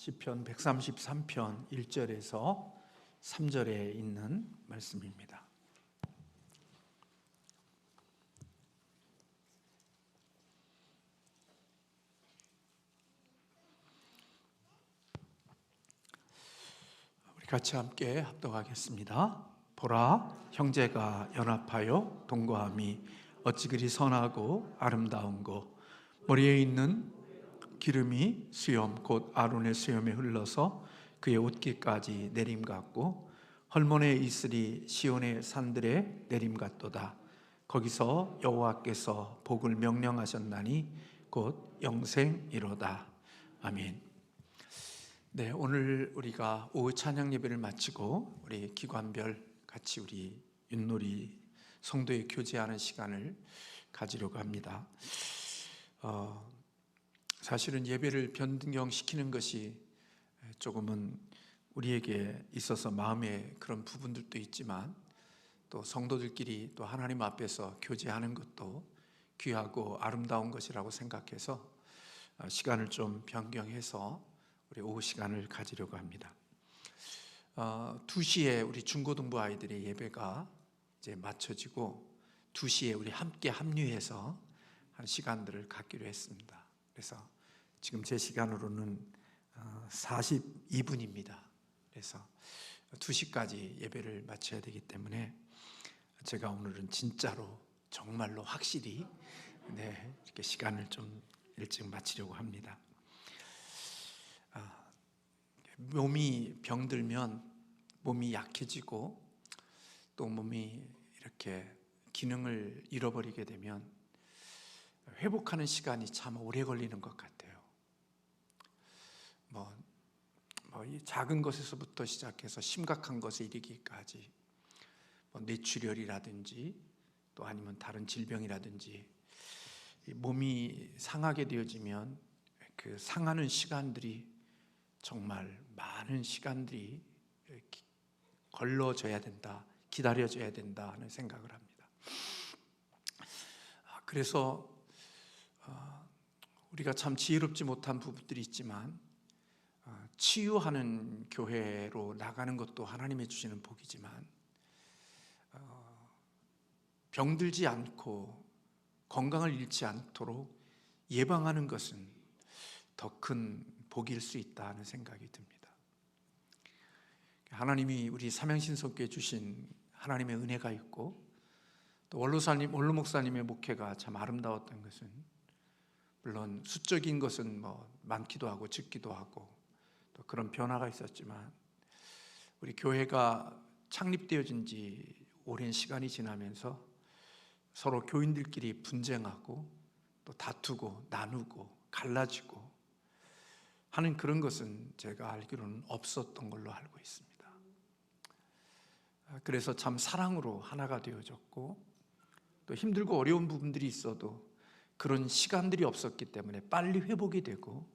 시편 133편 1절에서 3절에 있는 말씀입니다. 우리 같이 함께 합독하겠습니다. 보라, 형제가 연합하여 동거함이 어찌 그리 선하고 아름다운고, 머리에 있는 기름이 수염 곧 아론의 수염에 흘러서 그의 옷깃까지 내림 같고, 헐몬의 이슬이 시온의 산들에 내림 같도다. 거기서 여호와께서 복을 명령하셨나니 곧 영생이로다. 아멘. 네, 오늘 우리가 오후 찬양 예배를 마치고 우리 기관별 같이 우리 윷놀이 성도의 교제하는 시간을 가지려고 합니다. 사실은 예배를 변경시키는 것이 조금은 우리에게 있어서 마음에 그런 부분들도 있지만, 또 성도들끼리 또 하나님 앞에서 교제하는 것도 귀하고 아름다운 것이라고 생각해서 시간을 좀 변경해서 우리 오후 시간을 가지려고 합니다. 2시에 우리 중고등부 아이들의 예배가 이제 마쳐지고 2시에 우리 함께 합류해서 한 시간들을 갖기로 했습니다. 그래서 지금 제 시간으로는 42분입니다. 그래서 2시까지 예배를 마쳐야 되기 때문에 제가 오늘은 진짜로 정말로 확실히 이렇게 시간을 좀 일찍 마치려고 합니다. 몸이 병들면 몸이 약해지고 또 몸이 이렇게 기능을 잃어버리게 되면 회복하는 시간이 참 오래 걸리는 것 같아요. 이 작은 것에서부터 시작해서 심각한 것에 이르기까지 뇌출혈이라든지 또 아니면 다른 질병이라든지 몸이 상하게 되어지면 그 상하는 시간들이 정말 많은 시간들이 걸러져야 된다, 기다려져야 된다 하는 생각을 합니다. 그래서 우리가 참 지혜롭지 못한 부분들이 있지만 치유하는 교회로 나가는 것도 하나님의 주시는 복이지만, 병들지 않고 건강을 잃지 않도록 예방하는 것은 더 큰 복일 수 있다는 생각이 듭니다. 하나님이 우리 삼양신석교에 주신 하나님의 은혜가 있고, 또 원로 목사님의 목회가 참 아름다웠던 것은, 물론 수적인 것은 많기도 하고 적기도 하고 또 그런 변화가 있었지만, 우리 교회가 창립되어진 지 오랜 시간이 지나면서 서로 교인들끼리 분쟁하고 또 다투고 나누고 갈라지고 하는 그런 것은 제가 알기로는 없었던 걸로 알고 있습니다. 그래서 참 사랑으로 하나가 되어졌고, 또 힘들고 어려운 부분들이 있어도 그런 시간들이 없었기 때문에 빨리 회복이 되고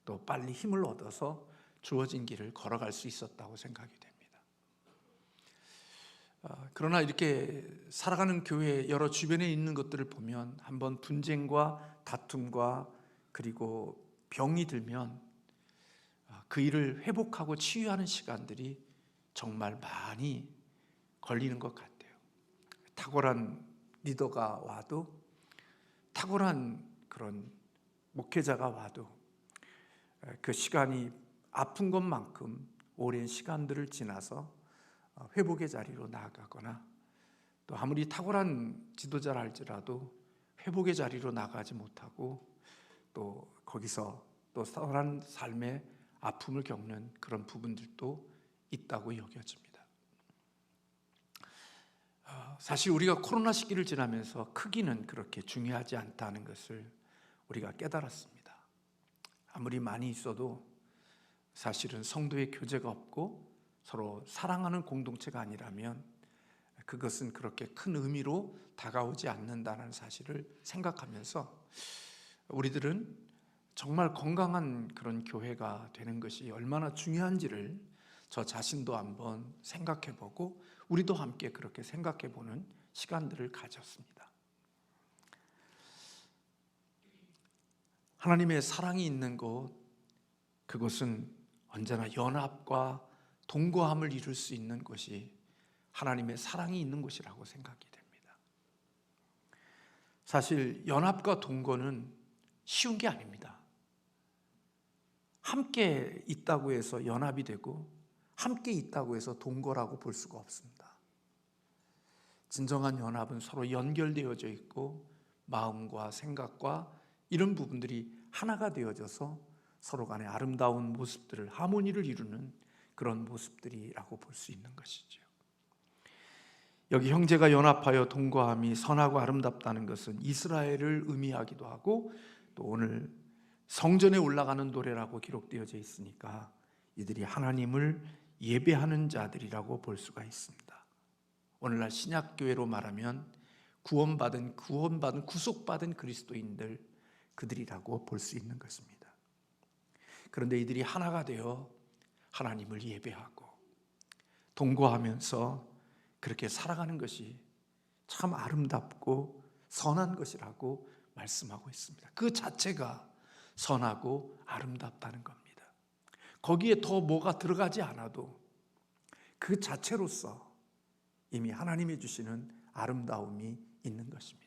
또 빨리 힘을 얻어서 주어진 길을 걸어갈 수 있었다고 생각이 됩니다. 그러나 이렇게 살아가는 교회 여러 주변에 있는 것들을 보면 한번 분쟁과 다툼과 그리고 병이 들면 그 일을 회복하고 치유하는 시간들이 정말 많이 걸리는 것 같아요. 탁월한 리더가 와도, 탁월한 그런 목회자가 와도 그 시간이 아픈 것만큼 오랜 시간들을 지나서 회복의 자리로 나아가거나, 또 아무리 탁월한 지도자라 할지라도 회복의 자리로 나가지 못하고 또 거기서 또 탁월한 삶의 아픔을 겪는 그런 부분들도 있다고 여겨집니다. 사실 우리가 코로나 시기를 지나면서 크기는 그렇게 중요하지 않다는 것을 우리가 깨달았습니다. 아무리 많이 있어도 사실은 성도의 교제가 없고 서로 사랑하는 공동체가 아니라면 그것은 그렇게 큰 의미로 다가오지 않는다는 사실을 생각하면서 우리들은 정말 건강한 그런 교회가 되는 것이 얼마나 중요한지를 저 자신도 한번 생각해보고 우리도 함께 그렇게 생각해보는 시간들을 가졌습니다. 하나님의 사랑이 있는 곳, 그것은 언제나 연합과 동거함을 이룰 수 있는 곳이 하나님의 사랑이 있는 곳이라고 생각이 됩니다. 사실 연합과 동거는 쉬운 게 아닙니다. 함께 있다고 해서 연합이 되고 함께 있다고 해서 동거라고 볼 수가 없습니다. 진정한 연합은 서로 연결되어져 있고 마음과 생각과 이런 부분들이 하나가 되어져서 서로 간의 아름다운 모습들을, 하모니를 이루는 그런 모습들이라고 볼 수 있는 것이죠. 여기 형제가 연합하여 동거함이 선하고 아름답다는 것은 이스라엘을 의미하기도 하고 또 오늘 성전에 올라가는 노래라고 기록되어져 있으니까 이들이 하나님을 예배하는 자들이라고 볼 수가 있습니다. 오늘날 신약교회로 말하면 구원받은 구속받은 그리스도인들, 그들이라고 볼 수 있는 것입니다. 그런데 이들이 하나가 되어 하나님을 예배하고 동거하면서 그렇게 살아가는 것이 참 아름답고 선한 것이라고 말씀하고 있습니다. 그 자체가 선하고 아름답다는 겁니다. 거기에 더 뭐가 들어가지 않아도 그 자체로서 이미 하나님이 주시는 아름다움이 있는 것입니다.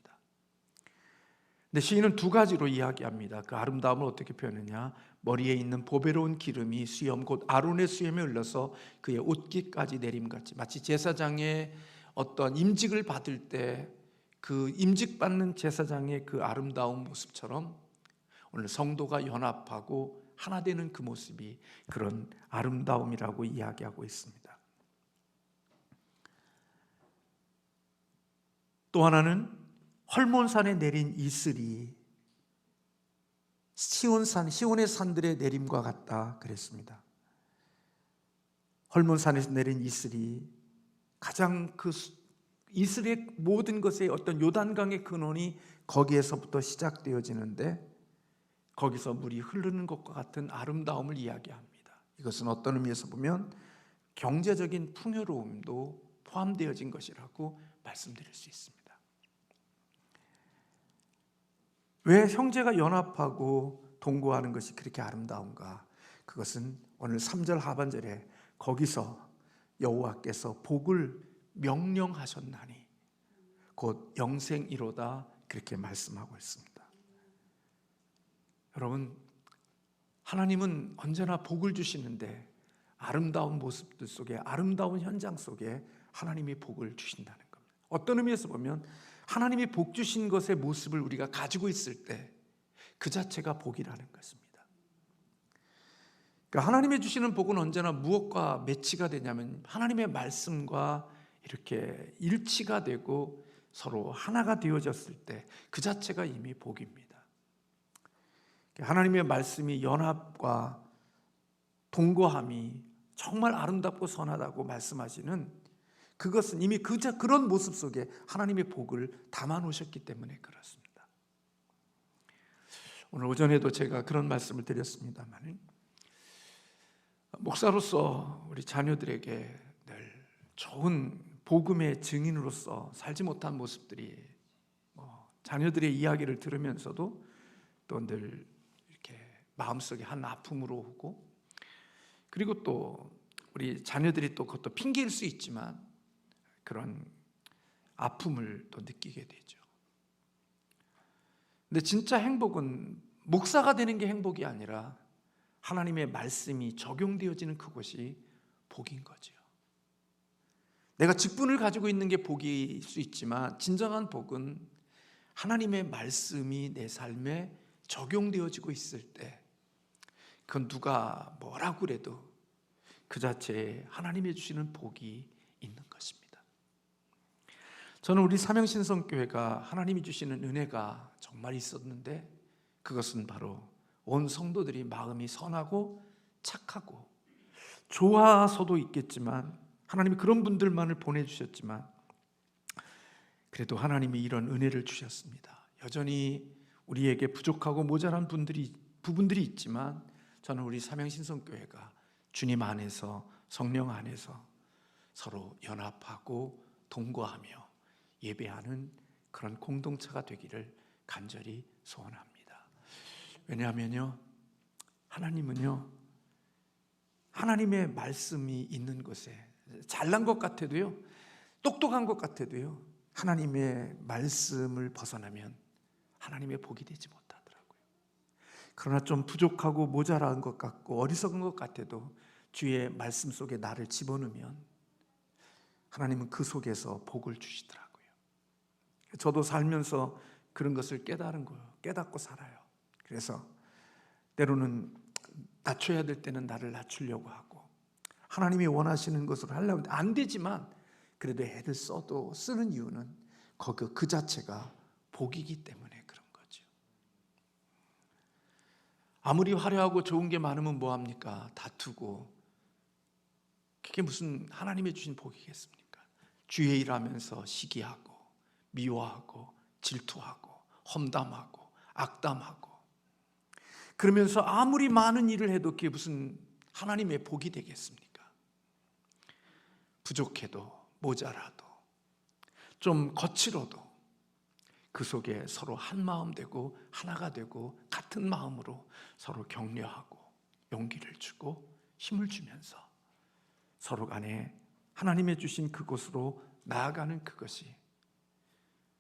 근데 시인은 두 가지로 이야기합니다. 그 아름다움을 어떻게 표현하냐? 머리에 있는 보배로운 기름이 수염 곧 아론의 수염에 흘러서 그의 옷깃까지 내림같이, 마치 제사장의 어떤 임직을 받을 때 그 임직받는 제사장의 그 아름다운 모습처럼 오늘 성도가 연합하고 하나 되는 그 모습이 그런 아름다움이라고 이야기하고 있습니다. 또 하나는 헐몬산에 내린 이슬이 시온의 산들에 내림과 같다 그랬습니다. 헐몬산에서 내린 이슬이 가장 그 이슬의 모든 것의 어떤 요단강의 근원이 거기에서부터 시작되어지는데 거기서 물이 흐르는 것과 같은 아름다움을 이야기합니다. 이것은 어떤 의미에서 보면 경제적인 풍요로움도 포함되어진 것이라고 말씀드릴 수 있습니다. 왜 형제가 연합하고 동거하는 것이 그렇게 아름다운가? 그것은 오늘 3절 하반절에 거기서 여호와께서 복을 명령하셨나니 곧 영생이로다 그렇게 말씀하고 있습니다. 여러분, 하나님은 언제나 복을 주시는데 아름다운 모습들 속에, 아름다운 현장 속에 하나님이 복을 주신다는 겁니다. 어떤 의미에서 보면 하나님이 복 주신 것의 모습을 우리가 가지고 있을 때 그 자체가 복이라는 것입니다. 그러니까 하나님이 주시는 복은 언제나 무엇과 매치가 되냐면 하나님의 말씀과 이렇게 일치가 되고 서로 하나가 되어졌을 때 그 자체가 이미 복입니다. 하나님의 말씀이 연합과 동거함이 정말 아름답고 선하다고 말씀하시는 그것은 이미 그런 모습 속에 하나님의 복을 담아 놓으셨기 때문에 그렇습니다. 오늘 오전에도 제가 그런 말씀을 드렸습니다만 목사로서 우리 자녀들에게 늘 좋은 복음의 증인으로서 살지 못한 모습들이 자녀들의 이야기를 들으면서도 또 늘 이렇게 마음속에 한 아픔으로 오고, 그리고 또 우리 자녀들이 또 그것도 핑계일 수 있지만 그런 아픔을 또 느끼게 되죠. 근데 진짜 행복은 목사가 되는 게 행복이 아니라 하나님의 말씀이 적용되어지는 그것이 복인 거죠. 내가 직분을 가지고 있는 게 복일 수 있지만 진정한 복은 하나님의 말씀이 내 삶에 적용되어지고 있을 때 그건 누가 뭐라고 그래도 그 자체에 하나님이 주시는 복이 있는 것입니다. 저는 우리 삼영신성교회가 하나님이 주시는 은혜가 정말 있었는데 그것은 바로 온 성도들이 마음이 선하고 착하고 좋아서도 있겠지만 하나님이 그런 분들만을 보내주셨지만 그래도 하나님이 이런 은혜를 주셨습니다. 여전히 우리에게 부족하고 모자란 부분들이 있지만 저는 우리 삼영신성교회가 주님 안에서 성령 안에서 서로 연합하고 동거하며 예배하는 그런 공동체가 되기를 간절히 소원합니다. 왜냐하면요, 하나님은요 하나님의 말씀이 있는 곳에, 잘난 것 같아도요, 똑똑한 것 같아도요, 하나님의 말씀을 벗어나면 하나님의 복이 되지 못하더라고요. 그러나 좀 부족하고 모자란 것 같고 어리석은 것 같아도 주의 말씀 속에 나를 집어넣으면 하나님은 그 속에서 복을 주시더라고요. 저도 살면서 그런 것을 깨달은 거예요. 깨닫고 살아요. 그래서 때로는 낮춰야 될 때는 나를 낮추려고 하고, 하나님이 원하시는 것을 하려고 하는데 안 되지만 그래도 애를 써도 쓰는 이유는 그 자체가 복이기 때문에 그런 거죠. 아무리 화려하고 좋은 게 많으면 뭐합니까? 다투고, 그게 무슨 하나님이 주신 복이겠습니까? 주의 일하면서 시기하고 미워하고 질투하고 험담하고 악담하고, 그러면서 아무리 많은 일을 해도 그게 무슨 하나님의 복이 되겠습니까? 부족해도 모자라도 좀 거칠어도 그 속에 서로 한 마음 되고 하나가 되고 같은 마음으로 서로 격려하고 용기를 주고 힘을 주면서 서로 간에 하나님의 주신 그곳으로 나아가는 그것이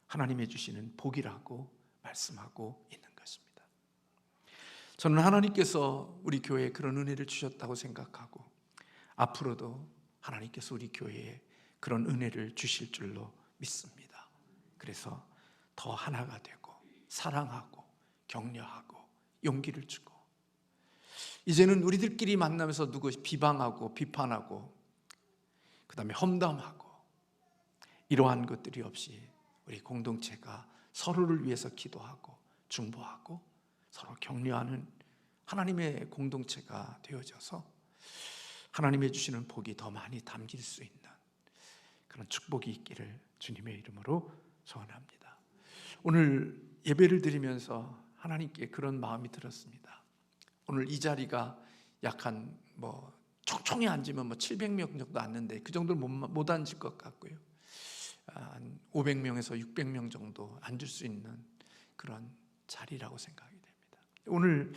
하나님의 주시는 복이라고 말씀하고 있는 것입니다. 저는 하나님께서 우리 교회에 그런 은혜를 주셨다고 생각하고 앞으로도 하나님께서 우리 교회에 그런 은혜를 주실 줄로 믿습니다. 그래서 더 하나가 되고 사랑하고 격려하고 용기를 주고, 이제는 우리들끼리 만나면서 누구시 비방하고 비판하고 그다음에 험담하고 이러한 것들이 없이 우리 공동체가 서로를 위해서 기도하고 중보하고 서로 격려하는 하나님의 공동체가 되어져서 하나님의 주시는 복이 더 많이 담길 수 있는 그런 축복이 있기를 주님의 이름으로 소원합니다. 오늘 예배를 드리면서 하나님께 그런 마음이 들었습니다. 오늘 이 자리가 약 한 총총히 앉으면 700명 정도 앉는데 그 정도를 못 앉을 것 같고요. 한 500명에서 600명 정도 앉을 수 있는 그런 자리라고 생각이 됩니다. 오늘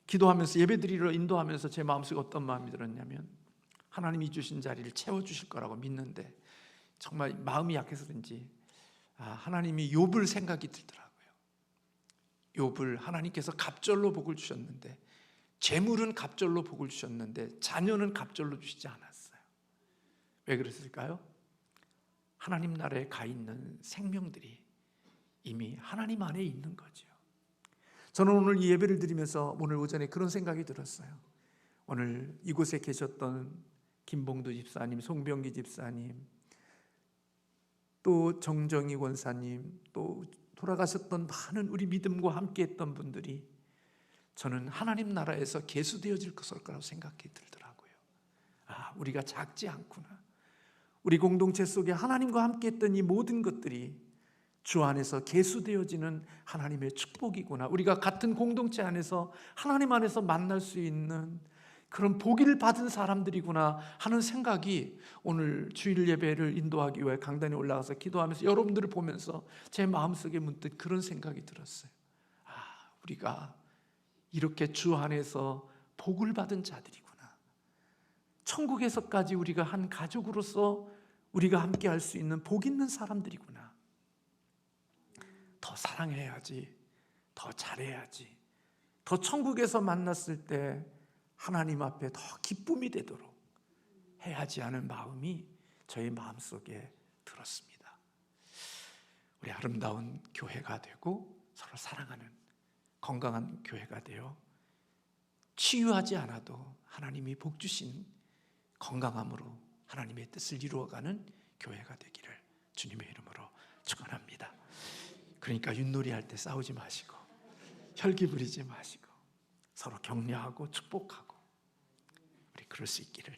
기도하면서 예배드리러 인도하면서 제 마음속에 어떤 마음이 들었냐면, 하나님이 주신 자리를 채워주실 거라고 믿는데 정말 마음이 약해서든지 하나님이 욥을 생각이 들더라고요. 욥을 하나님께서 갑절로 복을 주셨는데, 재물은 갑절로 복을 주셨는데 자녀는 갑절로 주시지 않았어요. 왜 그랬을까요? 하나님 나라에 가 있는 생명들이 이미 하나님 안에 있는 거죠. 저는 오늘 이 예배를 드리면서 오늘 오전에 그런 생각이 들었어요. 오늘 이곳에 계셨던 김봉두 집사님, 송병기 집사님, 또 정정희 권사님, 또 돌아가셨던 많은 우리 믿음과 함께했던 분들이 저는 하나님 나라에서 계수되어질 것일 거라고 생각이 들더라고요. 우리가 작지 않구나. 우리 공동체 속에 하나님과 함께했던 이 모든 것들이 주 안에서 계수되어지는 하나님의 축복이구나. 우리가 같은 공동체 안에서 하나님 안에서 만날 수 있는 그런 복을 받은 사람들이구나 하는 생각이 오늘 주일 예배를 인도하기 위해 강단에 올라가서 기도하면서 여러분들을 보면서 제 마음속에 문득 그런 생각이 들었어요. 우리가 이렇게 주 안에서 복을 받은 자들이구나. 천국에서까지 우리가 한 가족으로서 우리가 함께 할 수 있는 복 있는 사람들이구나. 더 사랑해야지, 더 잘해야지, 더 천국에서 만났을 때 하나님 앞에 더 기쁨이 되도록 해야지 하는 마음이 저의 마음속에 들었습니다. 우리 아름다운 교회가 되고 서로 사랑하는 건강한 교회가 되어 치유하지 않아도 하나님이 복 주신 건강함으로 하나님의 뜻을 이루어가는 교회가 되기를 주님의 이름으로 축원합니다. 그러니까 윷놀이할 때 싸우지 마시고 혈기 부리지 마시고 서로 격려하고 축복하고 우리 그럴 수 있기를